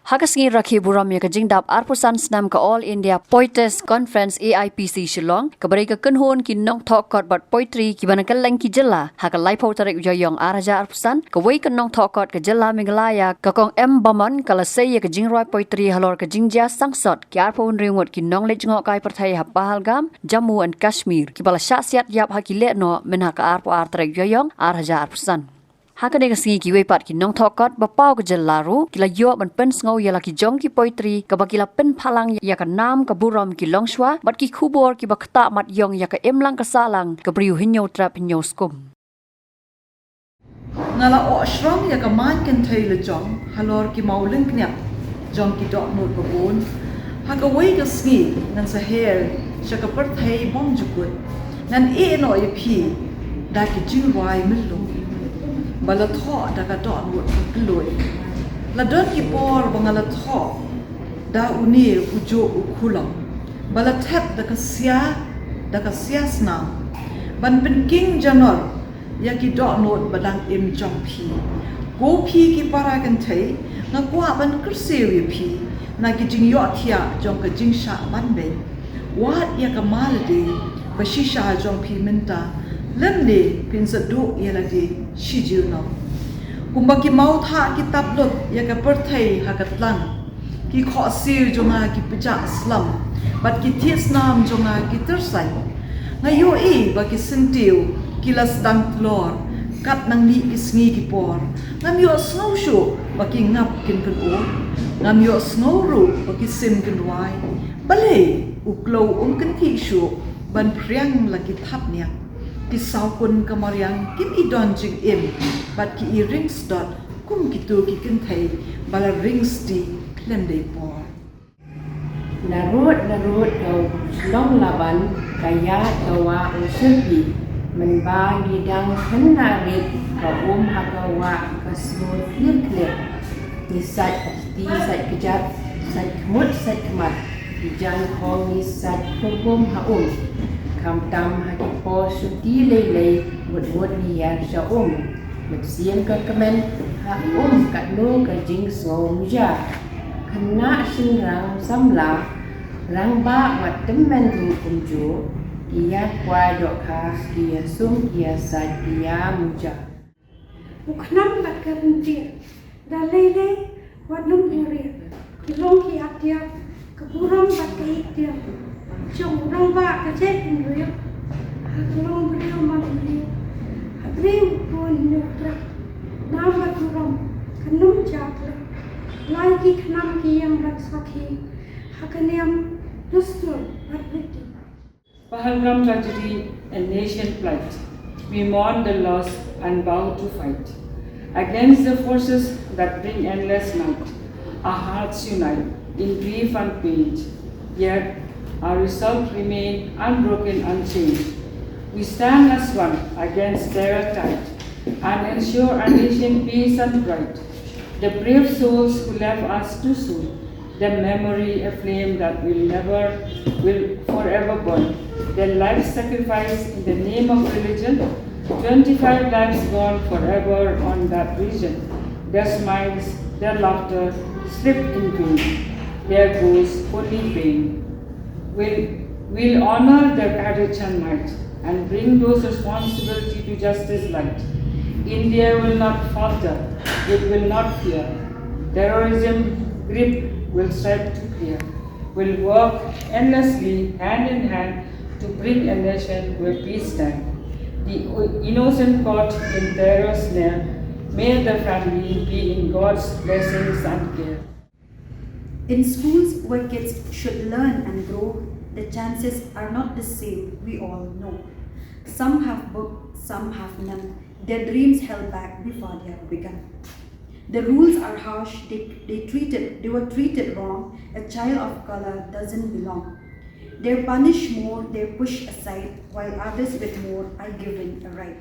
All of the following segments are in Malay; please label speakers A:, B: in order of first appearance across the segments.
A: Hagasngi Rakhe buram ya kajingdap arpusan Snem ka All India Poetess Conference AIPC Shillong kabari ka kenhon ki Nongthoh kot bat poetry ki banakal lang ki jela hakalai pau tarik joyong araja arpusan ka wei ka Nongthoh kot ka jela Meghalaya ka kong baman kala sei ya kajingroi poetry Halor ka Jingjia sangsot ki arpun ringot ki nong lej ngok kai partai ha Pahalgam Jammu and Kashmir ki bala syasiat yap hakile no menha ka arpu tarik joyong araja arpusan Hakane Sngi ki wepat ki Nongthoh kot bapau ke jelaru kila yo ban pen sngo ya ki jong ki poetry ka bakila pen phalang ya ka nam ka buram ki longshwa bat ki khubor ki bakta mat yong ya ka emlang ka salang ka briu hinyo trap hinyo skum
B: ngala o shram ya ka man kan thai le jong halor ki maulin knya jong ki dot not babon ha ka wei ka sngi nan sa hair sha ka par thai bom jukut nan e no ye phi da ki jing wai milung bala tho da ka dot wot kloi la don ki por bangala tho da uni ujo ukhulam bala thap da ka sia sna ban pen king janor ya ki dot not badang im jong phi go phi ki para kan thai na kwa ban kurse wi phi na ki jing yo thia jong ka jing sha ban be wat ya ka mal de ba shi sha jong phi minta lemne pinsa du yelati shijil no kumba ki mau tha ki taplot ya ka perthai hakatlang ki kho sir jonga ki puja islam bat ki thies nam jonga ki tersai ngayo e ba ki sentiu ki las dang lor kat nang ni ki sngi ki por ngam yo snow shu ba ki ngap kin kan o ngam yo snow ru ba ki sim kan wai bale uklo kan thi shu ban priang la ki thap nia ki saukun kamariang kim idon jing im but ki I rings dot kum ki tu ki kin thai bala rings di klem dei por
C: narut kau Shillong laban kaya kawa usepi menbagi dang kenarit kau hakawa kasmul clear ni sat kejat sat kemut sat kemat dijang kong ni sat hukum haum kam tam hakipo suti lei mud ni ya syaum meksian ka kemen kat no ka jing so muja kena sinrang samla rang ba wat temen tu kumju ia kwa dok ka kia sum kia sat kia muja
D: uknam kat kanti da lei wat num huri kilong ki Atiar keburam bat kai dia Chồng rong ba cái chết người long brio mà brio brio buồn nhục ra nam vật rong kanum chak lai ki khnam ki yam rak sakhi hakaniam dustur parviti
E: Pahalgam tragedy and nation plight. We mourn the loss and vow to fight against the forces that bring endless night. Our hearts unite in grief and pain. Yet our resolve remain unbroken, unchanged. We stand as one against terror tide and ensure our nation peace and pride. The brave souls who left us too soon, their memory a flame that will forever burn. Their lives sacrificed in the name of religion, 25 lives gone forever on that region. Their smiles, their laughter slipped in vain. There goes only pain. We'll honor their courage and might and bring those responsibility to justice light. India will not falter, it will not fear. Terrorism grip will strive to clear. We'll work endlessly hand in hand to bring a nation where peace stand. The innocent caught in terror's snare, may the family be in God's blessings and care.
F: In schools where kids should learn and grow, the chances are not the same, we all know. Some have book, some have none. Their dreams held back before they have begun. The rules are harsh, they were treated wrong. A child of color doesn't belong. They're punished more, they're pushed aside, while others with more are given a right.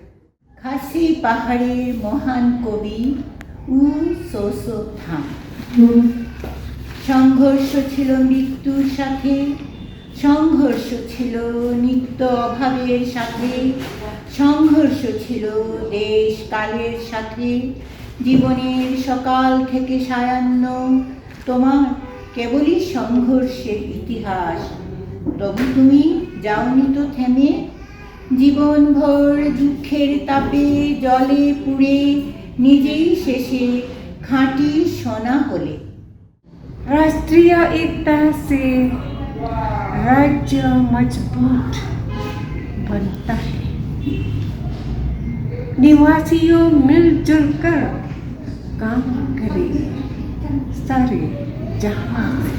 G: Khasi pahari mohan kobi u soso tham. সংঘর্ষ ছিল মৃত্যুর সাথে সংঘর্ষ ছিল নিত্য অভাবের সাথে সংঘর্ষ ছিল দেশ কালের সাথে জীবনের সকাল থেকে সায়ান্ন তোমার কেবলই সংঘর্ষের ইতিহাস, তবু তুমি যাওনি তো থেমে, জীবনভর দুঃখের তাপে জলে পুড়ে নিজেই শেষে খাঁটি সোনা হলে।
C: राष्ट्रीय एकता से राज्य मजबूत बनता है। निवासियों मिलजुल कर काम करें सारे जहां से।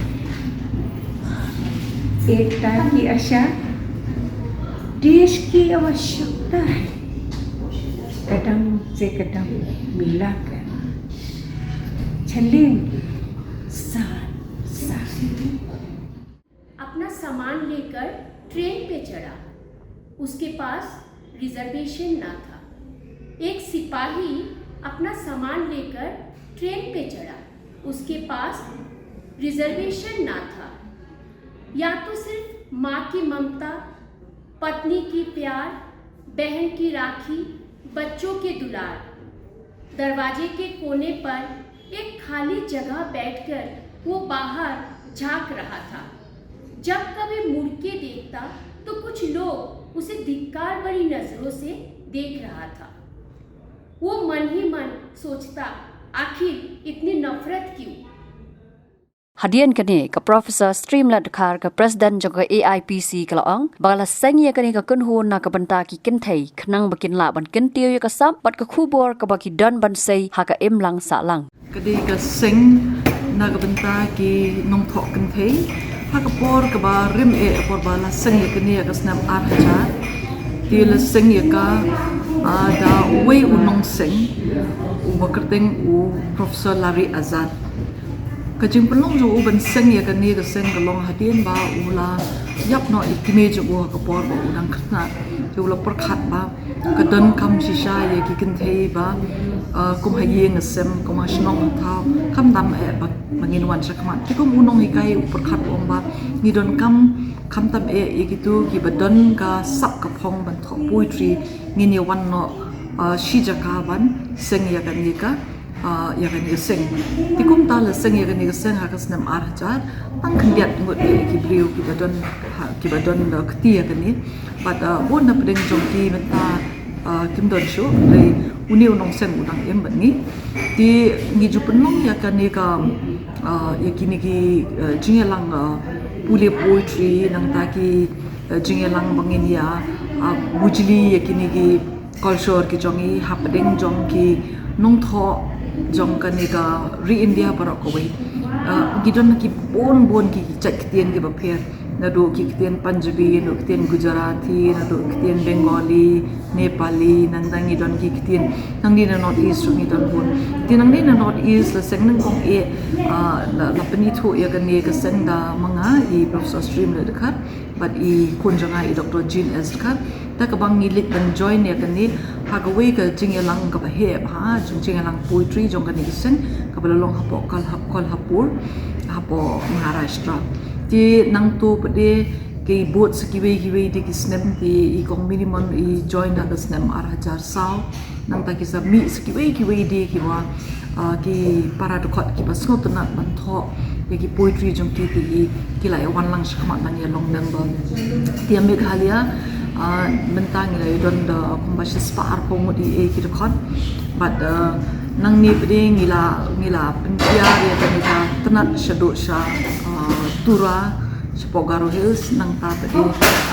C: एकता की आशा देश की आवश्यकता है। कदम से कदम मिलाकर चलेंगे साथ साथ।
H: अपना सामान लेकर ट्रेन पे चढ़ा। उसके पास रिजर्वेशन ना था। एक सिपाही अपना सामान लेकर ट्रेन पे चढ़ा। उसके पास रिजर्वेशन ना था। या तो सिर्फ माँ की ममता, पत्नी की प्यार, बहन की राखी, बच्चों के दुलार। दरवाजे के कोने पर एक खाली जगह बैठकर वो बाहर झांक रहा था। जब कभी मुड़ के देखता तो कुछ लोग उसे धिक्कार भरी नजरों से देख रहा था। वो मन ही मन सोचता, आखिर इतनी नफरत क्यों?
A: Hadian kani ka Professor Streamlet Khar ka President jong AIPC kalaang bagala Sngi kani ka kunhun na ka banta ki kinthei khnang bakin la ban kintiu ka sap bat ka khubor ka baki don ban sei ha ka imlang sa lang.
B: Kadi ka sing na ka banta ki Nongthoh kinthei ha ka por ka ba rim por ba la sing kani ka Snem Atiar ti la sing ka da way unong sing u bakerteng u Professor Lari Azad. Kajing pelong jo uban seng ya kani ka seng kalong hadian ba ula yap no ikime jo ka por ba udang khna jo la perkhat ba ka don kam shisha ya ki kinthei ba kum hayeng asem kum ashnong thau kam dam ba mangin wan sakman ti kum unong hikai perkhat om ba ni don kam tam ikitu ki badon ka sak ka phong ban tho poetry ngini wan no shijaka ban seng ya kani ka ya kan seng tikum ta la seng ya kan seng ha ka Snem Atiar tang khandiat ngot ki brio ki badon la khti ya kan ni but bon na pedeng jong ki menta kim don sho le uniu nong seng udang em ban ni ti ngi ju penong ya kan ni ka ya kini ki jingelang pule poetry nang ta ki jingelang bangin ya bujli ya kini ki culture ki jongi ha pedeng jong ki Nongthoh jong kani ka re India para ko wei gidon ki bon ki chak tien ki ba pher na do ki tien Punjabi no tien Gujarati na do tien Bengali Nepali nang dang gidon ki tien nang di na North East ni don bon ti nang di na North East la seng nang kong la pani tho ya kani ka seng da manga I Professor Stream le dekhat but I kunjanga I Dr. Jean S dekhat ta ka bang nilik ban join ya kani ha ka wei ka jingelang ka ba he ha jingelang poetry jong kani sen ka balong hapo kal hapur hapo Maharashtra ti nang tu pade ke boat sekiwe di ki Snem ti I kong minimum I join da Snem Atiar sao nang ta ki sa mi sekiwe di ki wa ki para dokot ki pasngot na ban tho ki poetry jong ki lai wan lang shkmat nang ya long member ti Meghalaya mentang ila don da kumbashis par pomodi ki dokot but nang ni pede ngila pentia ya kanita tenat shado sha tura Pogaro Hills nang ta pede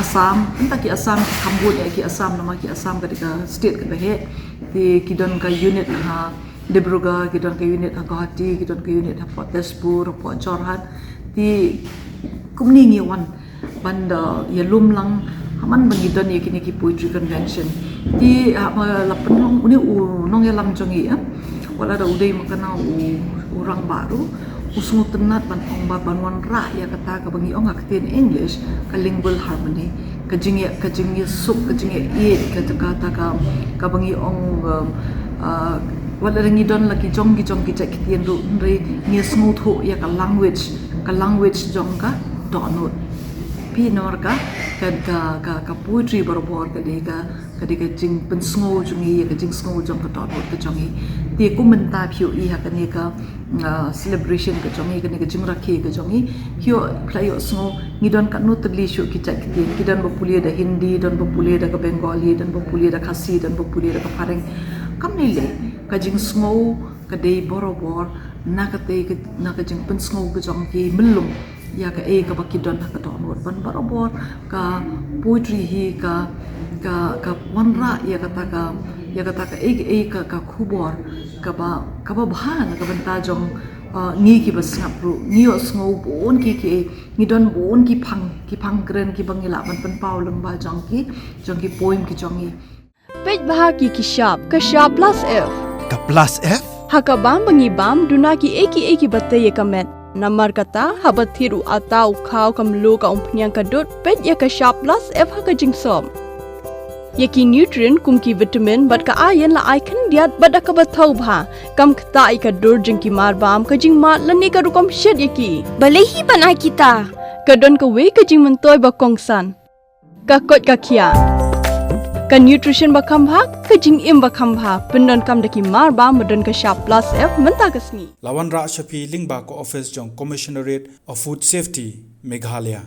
B: Assam entah ki Assam Cambodia ki Assam nama ki Assam ketika state ke behe di kidon ka unit ha Dibrugarh kidon ka unit ha Guwahati kidon ka unit ha Port Tezpur Port Jorhat di kumni ngiwan banda ya lumlang haman bangidon ya kini ki poetry convention di lapenong uni nong ya lam jongi ya wala da udai makana orang baru usung tenat ban ong ba banwan ra ya kata ka bangi ong akten English ka lingual harmony ka jingya sup ka jingya eat ka ka bangi ong wala ringi don laki jong ki cek tien ru nri ngi smooth ho ya ka language jong ka donut recipe norka ka poetry borobor ka jing pensngo jungi ka jing sngo jong ka tot ka jongi ti ko menta phio I ha ka ne ka celebration ka jongi ka ne ka jing rakhe ka jongi hio playo sngo ni don ka no tli shu ki chak ki don bo pulia da hindi don bo pulia da ka bengali don bo pulia da khasi don bo pulia da ka phareng kam nei le ka jing sngo ka dei borobor na ka jing pensngo ka jong ki melum ya ka ka bakidon ka don wot ban borobor ka poetry hi ka wanra ya ka ka khubor ka ba bhan ka banta jong ngi ki bas ngapru ngi os ngo bon ki ngi don bon ki phang kren ki bangila ban pan paw leng ba jong ki poem ki jongi
I: pej bahagi ki sharp ka sharp plus f
J: ka plus f
I: hakabam bangi bam duna ki eki batte ye kamet namar kata habathiru atau khau kam lo ka umpnyang ka dot pej ya ka sharp plus f ha ka jingsom yaki nutrient kum ki vitamin bat ka iron la ai khan diat bat ka bathau bha kam khta I ka dor jing ki mar bam ka jing ma lani ka rukom shet yaki balehi banai kita ka don ka we ka jing man toy ba kongsan ka kot ka khia ka nutrition ba kham bha ka jing im ba kham bha pendon kam daki mar ba modon ka sharp plus f menta ka sngi
J: lawan ra shapi lingba ko office jong commissionerate of food safety Meghalaya